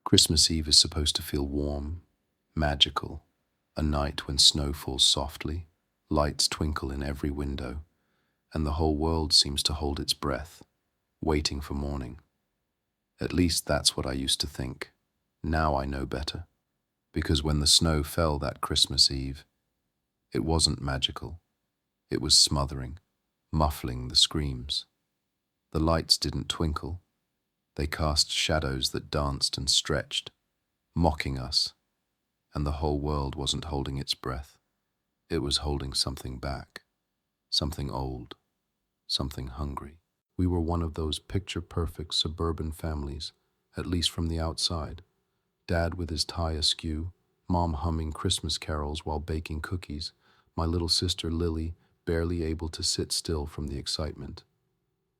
Christmas Eve is supposed to feel warm, magical, a night when snow falls softly, lights twinkle in every window, and the whole world seems to hold its breath, waiting for morning. At least that's what I used to think. Now I know better, because when the snow fell that Christmas Eve, it wasn't magical. It was smothering, muffling the screams. The lights didn't twinkle. They cast shadows that danced and stretched, mocking us, and the whole world wasn't holding its breath. It was holding something back, something old, something hungry. We were one of those picture-perfect suburban families, at least from the outside. Dad with his tie askew, Mom humming Christmas carols while baking cookies, my little sister Lily barely able to sit still from the excitement.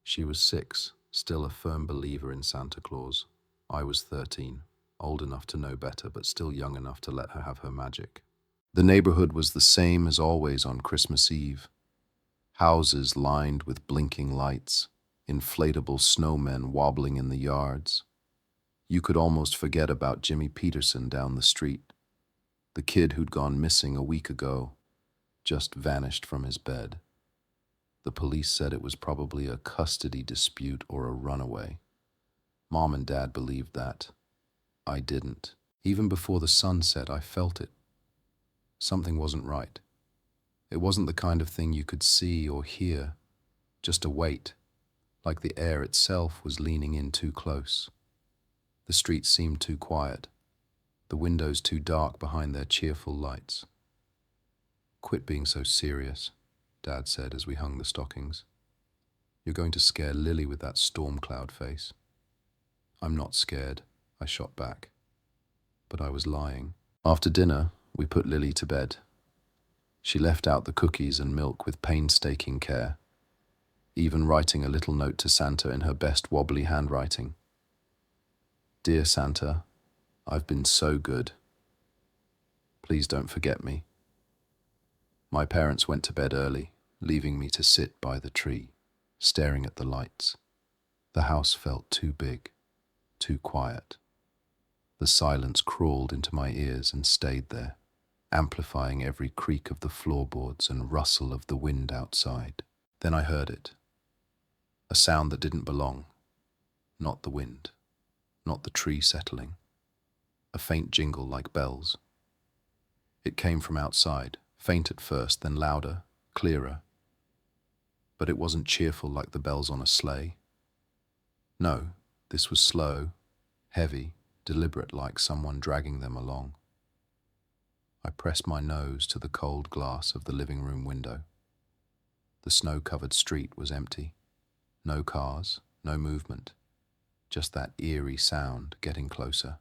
She was 6, still a firm believer in Santa Claus. I was 13, old enough to know better but still young enough to let her have her magic. The neighborhood was the same as always on Christmas Eve. Houses lined with blinking lights, inflatable snowmen wobbling in the yards. You could almost forget about Jimmy Peterson down the street, the kid who'd gone missing a week ago, just vanished from his bed. The police said it was probably a custody dispute or a runaway. Mom and Dad believed that. I didn't. Even before the sun set, I felt it. Something wasn't right. It wasn't the kind of thing you could see or hear, just a weight, like the air itself was leaning in too close. The streets seemed too quiet, the windows too dark behind their cheerful lights. "Quit being so serious," Dad said as we hung the stockings. "You're going to scare Lily with that storm cloud face." "I'm not scared," I shot back. But I was lying. After dinner, we put Lily to bed. She left out the cookies and milk with painstaking care, even writing a little note to Santa in her best wobbly handwriting. "Dear Santa, I've been so good. Please don't forget me." My parents went to bed early, leaving me to sit by the tree, staring at the lights. The house felt too big, too quiet. The silence crawled into my ears and stayed there, amplifying every creak of the floorboards and rustle of the wind outside. Then I heard it. A sound that didn't belong. Not the wind, not the tree settling. A faint jingle like bells. It came from outside, faint at first, then louder, clearer. But it wasn't cheerful like the bells on a sleigh. No, this was slow, heavy, deliberate, like someone dragging them along. I pressed my nose to the cold glass of the living room window. The snow-covered street was empty. No cars, no movement. Just that eerie sound getting closer.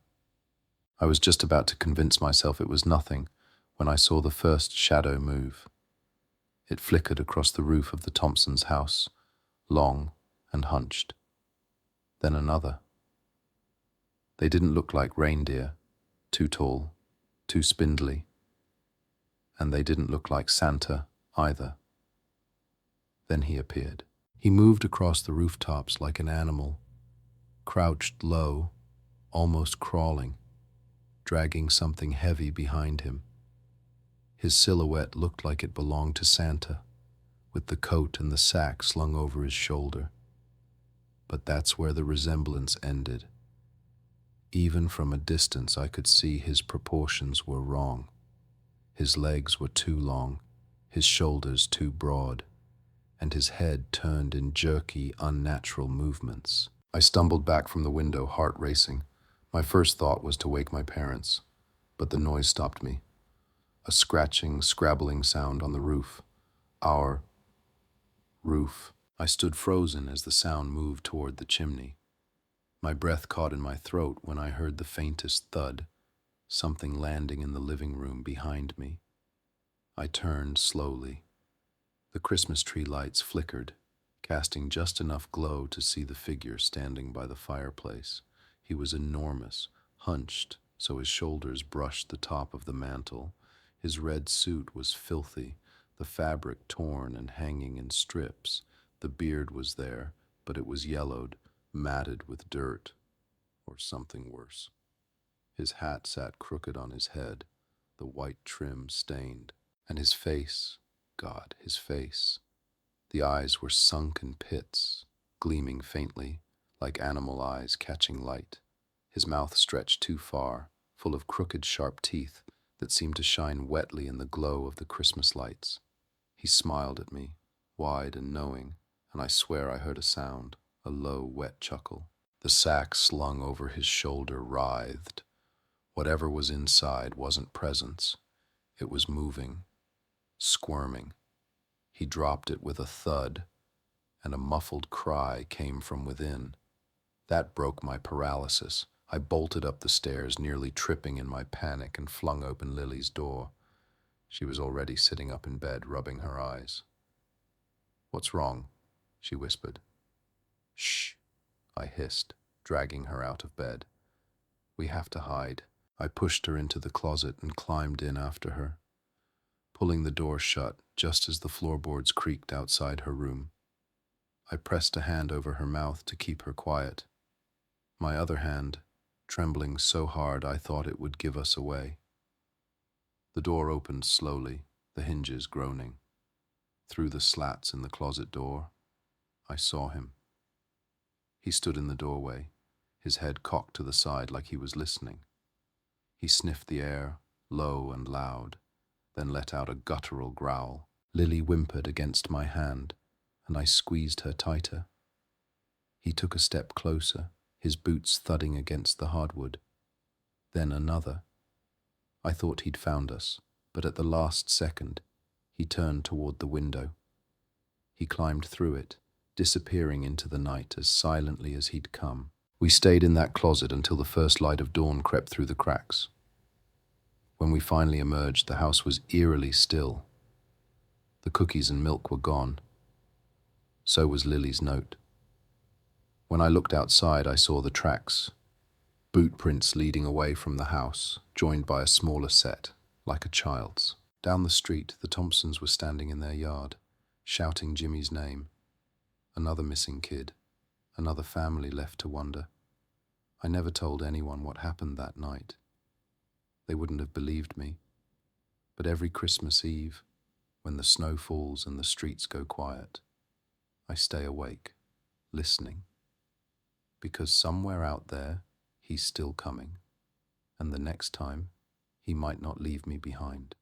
I was just about to convince myself it was nothing when I saw the first shadow move. It flickered across the roof of the Thompsons' house, long and hunched. Then another. They didn't look like reindeer, too tall, too spindly. And they didn't look like Santa either. Then he appeared. He moved across the rooftops like an animal, crouched low, almost crawling, dragging something heavy behind him. His silhouette looked like it belonged to Santa, with the coat and the sack slung over his shoulder. But that's where the resemblance ended. Even from a distance, I could see his proportions were wrong. His legs were too long, his shoulders too broad, and his head turned in jerky, unnatural movements. I stumbled back from the window, heart racing. My first thought was to wake my parents, but the noise stopped me. A scratching, scrabbling sound on the roof. Our roof. I stood frozen as the sound moved toward the chimney. My breath caught in my throat when I heard the faintest thud, something landing in the living room behind me. I turned slowly. The Christmas tree lights flickered, casting just enough glow to see the figure standing by the fireplace. He was enormous, hunched so his shoulders brushed the top of the mantel. His red suit was filthy, the fabric torn and hanging in strips. The beard was there, but it was yellowed, matted with dirt, or something worse. His hat sat crooked on his head, the white trim stained, and his face, God, his face. The eyes were sunken pits, gleaming faintly, like animal eyes catching light. His mouth stretched too far, full of crooked, sharp teeth that seemed to shine wetly in the glow of the Christmas lights. He smiled at me, wide and knowing, and I swear I heard a sound, a low, wet chuckle. The sack slung over his shoulder writhed. Whatever was inside wasn't presence. It was moving, squirming. He dropped it with a thud, and a muffled cry came from within. That broke my paralysis. I bolted up the stairs, nearly tripping in my panic, and flung open Lily's door. She was already sitting up in bed, rubbing her eyes. "What's wrong?" she whispered. "Shh," I hissed, dragging her out of bed. "We have to hide." I pushed her into the closet and climbed in after her, pulling the door shut just as the floorboards creaked outside her room. I pressed a hand over her mouth to keep her quiet, my other hand trembling so hard I thought it would give us away. The door opened slowly, the hinges groaning. Through the slats in the closet door, I saw him. He stood in the doorway, his head cocked to the side like he was listening. He sniffed the air, low and loud, then let out a guttural growl. Lily whimpered against my hand, and I squeezed her tighter. He took a step closer, his boots thudding against the hardwood. Then another. I thought he'd found us, but at the last second, he turned toward the window. He climbed through it, disappearing into the night as silently as he'd come. We stayed in that closet until the first light of dawn crept through the cracks. When we finally emerged, the house was eerily still. The cookies and milk were gone. So was Lily's note. When I looked outside, I saw the tracks, boot prints leading away from the house, joined by a smaller set, like a child's. Down the street, the Thompsons were standing in their yard, shouting Jimmy's name. Another missing kid, another family left to wonder. I never told anyone what happened that night. They wouldn't have believed me. But every Christmas Eve, when the snow falls and the streets go quiet, I stay awake, listening. Because somewhere out there, he's still coming, and the next time, he might not leave me behind.